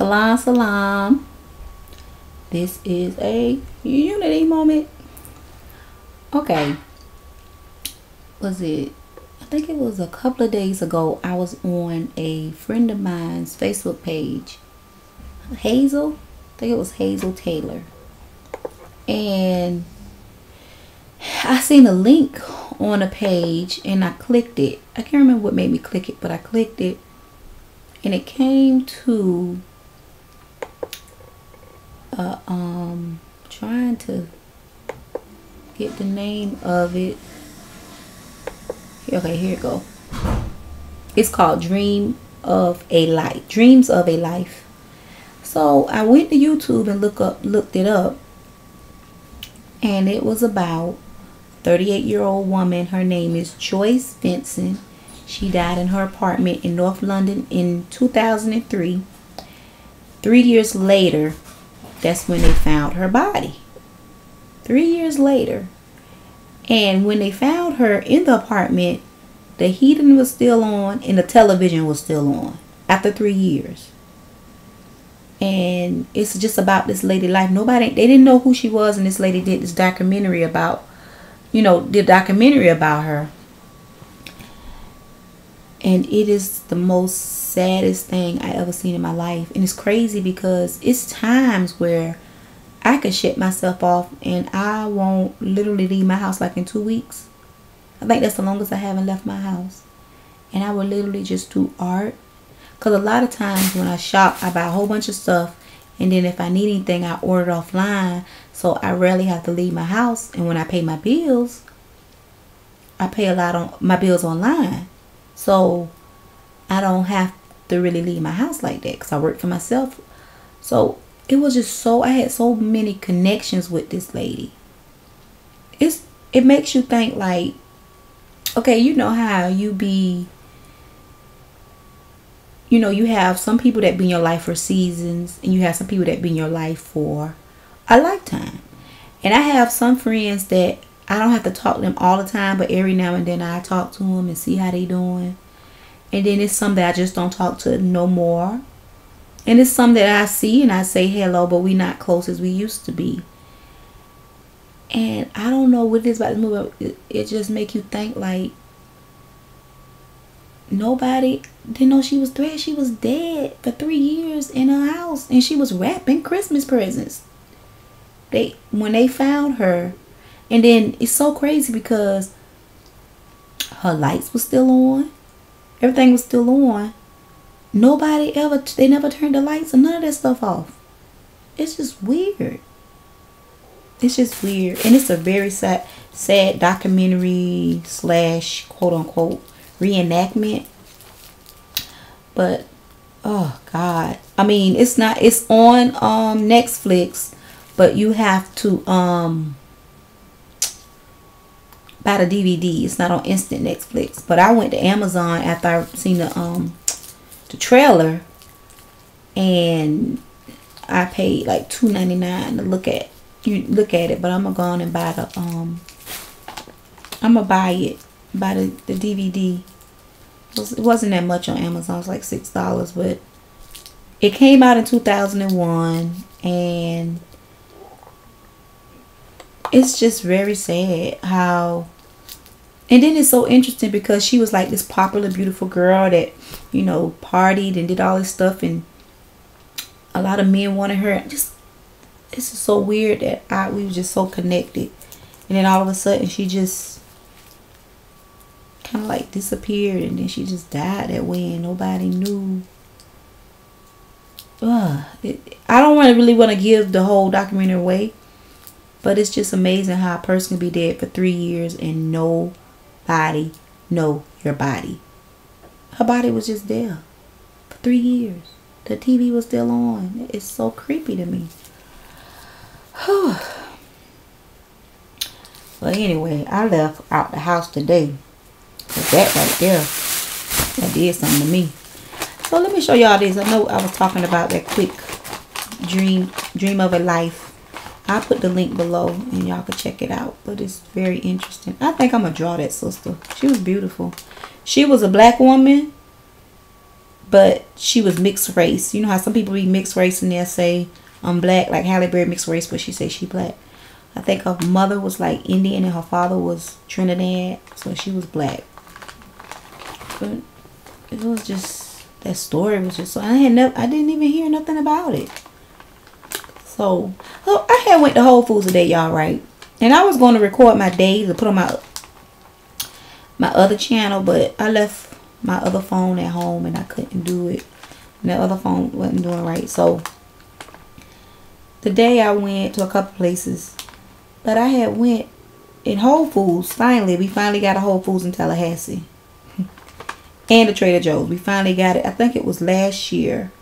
Salam, salam. This is a unity moment. Okay. Was it? I think it was a couple of days ago. I was on a friend of mine's Facebook page. Hazel. I think it was Hazel Taylor. And I seen a link on a page and I clicked it. I can't remember what made me click it, but I clicked it. And it came to trying to get the name of it. Okay, here it go. It's called Dreams of a Life. So I went to YouTube and looked it up, and it was about 38-year-old woman. Her name is Joyce Vincent. She died in her apartment in North London in 2003. 3 years later, that's when they found her body. 3 years later. And when they found her in the apartment, the heating was still on and the television was still on after 3 years. And it's just about this lady life. They didn't know who she was, and this lady did this documentary about, her. And it is the most saddest thing I ever seen in my life. And it's crazy because it's times where I could shut myself off and I won't literally leave my house like in 2 weeks. I think that's the longest I haven't left my house. And I would literally just do art. Because a lot of times when I shop, I buy a whole bunch of stuff. And then if I need anything, I order it offline. So I rarely have to leave my house. And when I pay my bills, I pay a lot on my bills online. So I don't have to really leave my house like that because I work for myself. So it was just I had so many connections with this lady. It makes you think like, okay, you know how you be, you have some people that be in your life for seasons, and you have some people that be in your life for a lifetime. And I have some friends that I don't have to talk to them all the time, but every now and then I talk to them and see how they doing. And then it's some that I just don't talk to no more. And it's some that I see and I say hello, but we not close as we used to be. And I don't know what it is about this movie. It just make you think like nobody didn't know she was dead. She was dead for 3 years in her house, and she was wrapping Christmas presents. When they found her, and then it's so crazy because her lights were still on. Everything was still on. They never turned the lights or none of that stuff off. It's just weird. It's just weird. And it's a very sad documentary / quote unquote reenactment. But oh God. I mean, it's on Netflix, but you have to buy the DVD. It's not on instant Netflix. But I went to Amazon after I seen the trailer, and I paid like $2.99 to look at it. But I'm gonna go on and buy buy the DVD. It wasn't that much on Amazon. It was like $6, but it came out in 2001, and it's just very sad how. And then it's so interesting because she was like this popular, beautiful girl that, partied and did all this stuff, and a lot of men wanted her. It's just so weird that we were just so connected, and then all of a sudden she just kind of like disappeared, and then she just died that way, and nobody knew. I don't really want to give the whole documentary away, but it's just amazing how a person can be dead for 3 years and nobody know your body. Her body was just there for 3 years. The TV was still on. It's so creepy to me. But anyway, I left out the house today. That right there, that did something to me. So let me show y'all this. I know I was talking about that quick dream of a life. I'll put the link below and y'all can check it out. But it's very interesting. I think I'm going to draw that sister. She was beautiful. She was a black woman, but she was mixed race. You know how some people be mixed race and they'll say I'm black, like Halle Berry mixed race, but she said she black. I think her mother was like Indian and her father was Trinidad, so she was black. But it was just, that story was just so, I didn't even hear nothing about it. So I had went to Whole Foods today, y'all, right? And I was going to record my day to put on my other channel, but I left my other phone at home and I couldn't do it. And that other phone wasn't doing right. So today I went to a couple places, but I had went in Whole Foods. We finally got a Whole Foods in Tallahassee. And a Trader Joe's. We finally got it. I think it was last year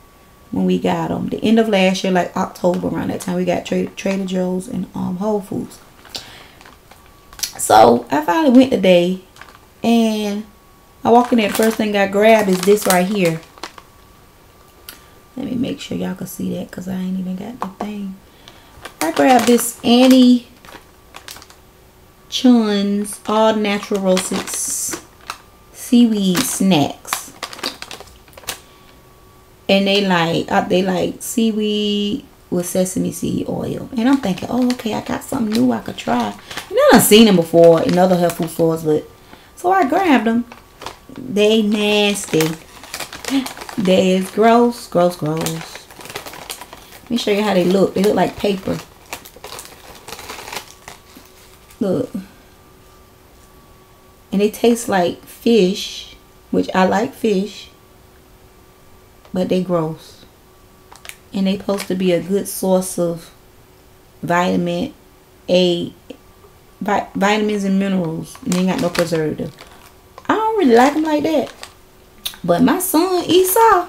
when we got them. The end of last year, like October, around that time, we got Trader Joe's and Whole Foods. So I finally went today, and I walk in there. The first thing I grab is this right here. Let me make sure y'all can see that, because I ain't even got the thing. I grabbed this Annie Chun's all natural roasted seaweed snacks, and they like seaweed with sesame seed oil. And I'm thinking, oh, okay, I got something new I could try. And I've seen them before in other health food stores, but so I grabbed them. They nasty. They is gross. Let me show you how they look. They look like paper. Look. And they taste like fish, which I like fish, but they gross. And they supposed to be a good source of vitamin A, vitamins and minerals. And they ain't got no preservative. I don't really like them like that. But my son Esau,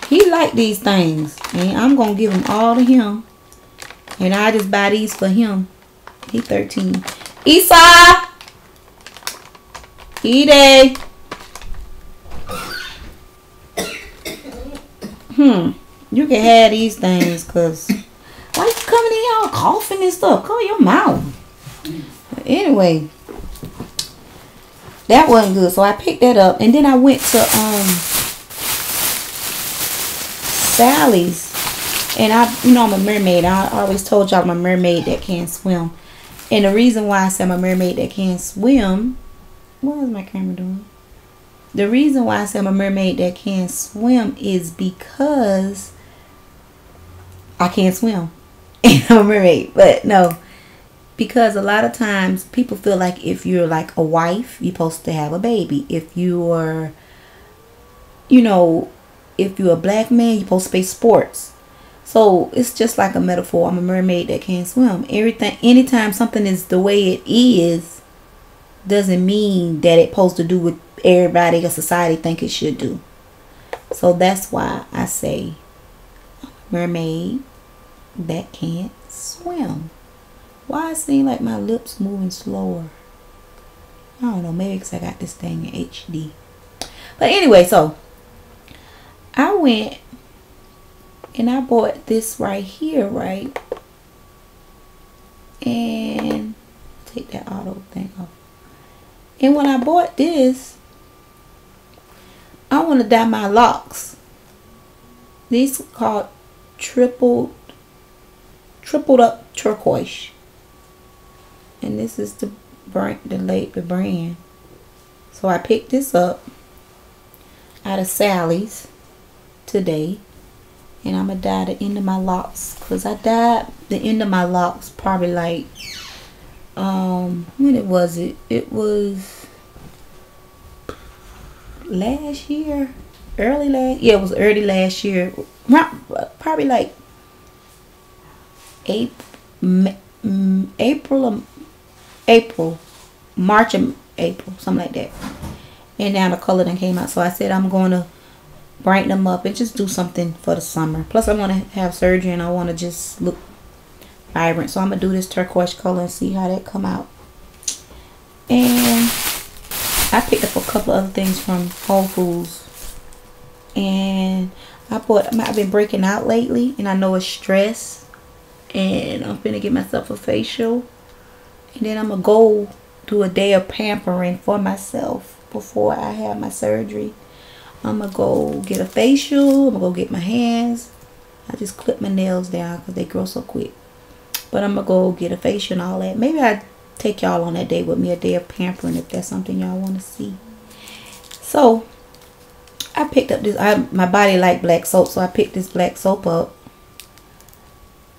he like these things, and I'm gonna give them all to him. And I just buy these for him. He 13. Esau, eat. You can have these things, cause why you coming in here all coughing and stuff? Cover your mouth. But anyway, that wasn't good, so I picked that up, and then I went to Sally's, and I'm a mermaid. I always told y'all I'm a mermaid that can't swim, and the reason why I say I'm a mermaid that can't swim, what is my camera doing? The reason why I say I'm a mermaid that can't swim is because I can't swim. And I'm a mermaid. But no. Because a lot of times people feel like if you're like a wife, you're supposed to have a baby. If you're, if you're a black man, you're supposed to play sports. So it's just like a metaphor. I'm a mermaid that can't swim. Anytime something is the way it is, doesn't mean that it's supposed to do what everybody or society think it should do. So that's why I say mermaid that can't swim. Why it seem like my lips moving slower? I don't know, maybe because I got this thing in HD. But anyway, so I went and I bought this right here, right? And take that auto thing off. And when I bought this, I want to dye my locks. These are called tripled up turquoise. And this is the brand. So I picked this up out of Sally's today. And I'm going to dye the end of my locks. Because I dyed the end of my locks probably like, when was it? It was last year. Yeah, it was early last year. Probably like March and April, something like that. And now the color then came out. So I said I'm going to brighten them up and just do something for the summer. Plus I want to have surgery and I want to just look vibrant. So I'm going to do this turquoise color and see how that come out. And I picked up a couple other things from Whole Foods. And I've been breaking out lately, and I know it's stress. And I'm finna get myself a facial. And then I'm going to go do a day of pampering for myself before I have my surgery. I'm gonna go get a facial. I'm gonna go get my hands. I just clip my nails down because they grow so quick. But I'm gonna go get a facial and all that. Maybe I take y'all on that day with me, a day of pampering, if that's something y'all want to see. So I picked up this. My body like black soap, so I picked this black soap up.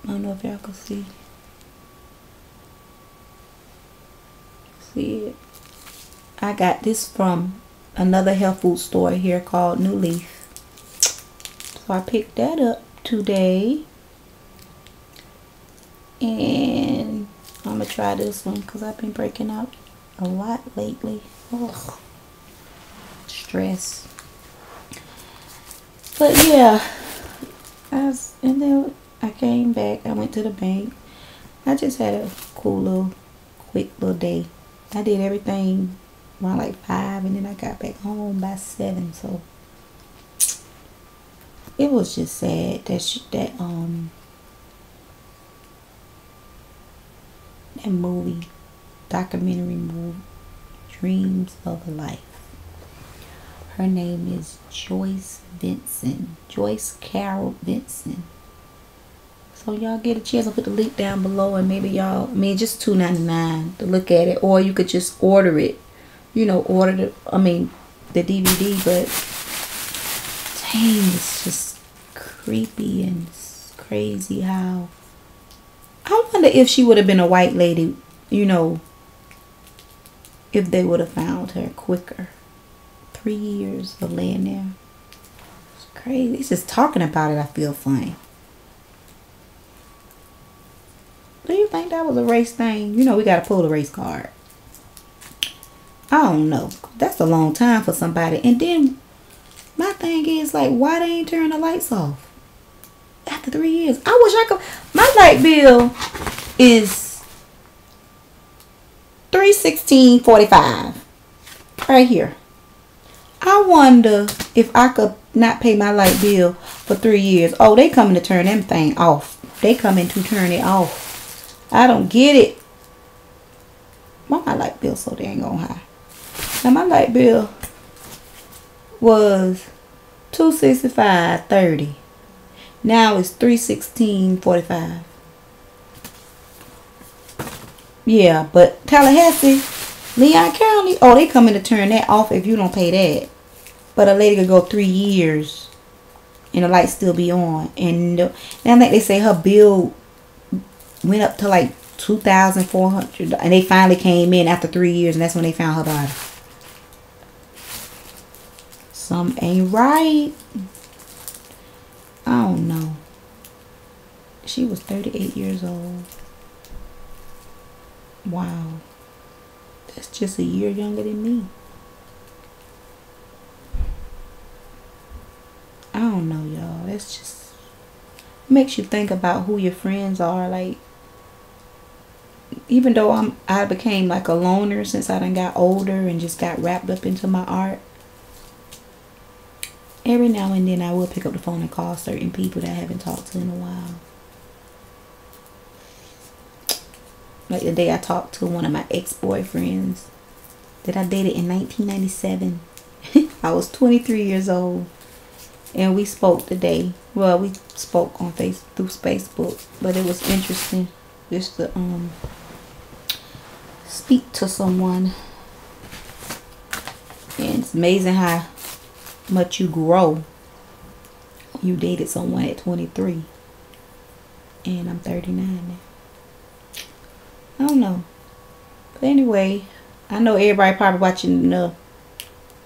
I don't know if y'all can see. See it? I got this from another health food store here called New Leaf. So I picked that up today. And I'm gonna try this one because I've been breaking out a lot lately. Ugh. Stress. But yeah, and then I came back. I went to the bank. I just had a cool little, quick little day. I did everything around like 5, and then I got back home by 7. So it was just sad that documentary movie, Dreams of a Life. Her name is Joyce Vincent. Joyce Carol Vincent. So y'all get a chance, I'll put the link down below, and maybe y'all, just $2.99 to look at it, or you could just order it. You know, order the DVD, but dang, it's just creepy and crazy how. I wonder if she would have been a white lady, you know, if they would have found her quicker. 3 years of laying there. It's crazy. It's just talking about it, I feel funny. Do you think that was a race thing? You know, we got to pull the race card. I don't know. That's a long time for somebody. And then my thing is, like, why they ain't turn the lights off after 3 years? I wish I could. My light bill is $316.45 right here. I wonder if I could not pay my light bill for 3 years. Oh, they coming to turn them thing off. They coming to turn it off. I don't get it. Why my light bill so dang on high? Now my light bill was $265.30. Now it's $316.45. Yeah, but Tallahassee, Leon County, oh, they coming to turn that off if you don't pay that. But a lady could go 3 years and the light still be on. And I think they say her bill went up to like $2,400, and they finally came in after 3 years, and that's when they found her body. Some ain't right. I don't know. She was 38 years old. Wow. That's just a year younger than me. I don't know, y'all. That's just makes you think about who your friends are. Like, even though I became like a loner since I done got older and just got wrapped up into my art, every now and then I will pick up the phone and call certain people that I haven't talked to in a while. Like the day I talked to one of my ex-boyfriends that I dated in 1997. I was 23 years old, and we spoke today. Well, we spoke on through Facebook, but it was interesting just to speak to someone. And it's amazing how much you grow. You dated someone at 23, and I'm 39 now. I don't know. But anyway, I know everybody probably watching the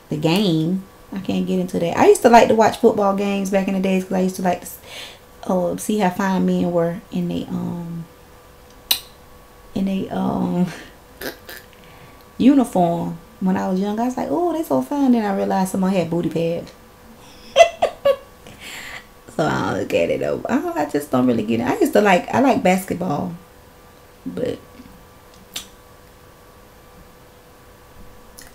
game. I can't get into that. I used to like to watch football games back in the days because I used to like to see how fine men were in they uniform. When I was young, I was like, oh, they so fine. Then I realized someone had booty pads. So I don't look at it though. I just don't really get it. I like basketball, but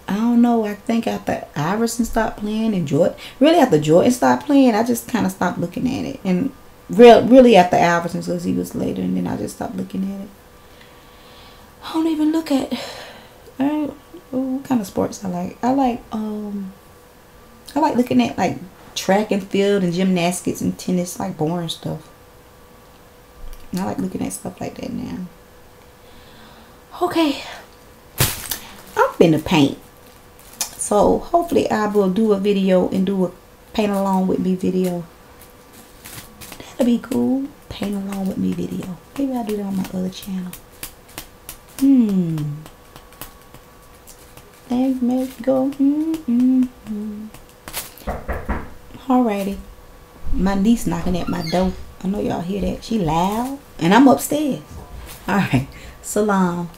I don't know. I think after Iverson stopped playing and after Jordan stopped playing, I just kind of stopped looking at it. And really after Iverson, because he was later, and then I just stopped looking at it. I don't even look at what kind of sports I like. I I like looking at like track and field and gymnastics and tennis, like boring stuff. I like looking at stuff like that now. Okay, I'm finna paint. So hopefully I will do a video and do a paint along with me video. That'll be cool. Paint along with me video. Maybe I'll do that on my other channel. Things make go. Alrighty. My niece knocking at my door. I know y'all hear that. She loud. And I'm upstairs. Alright. Salaam.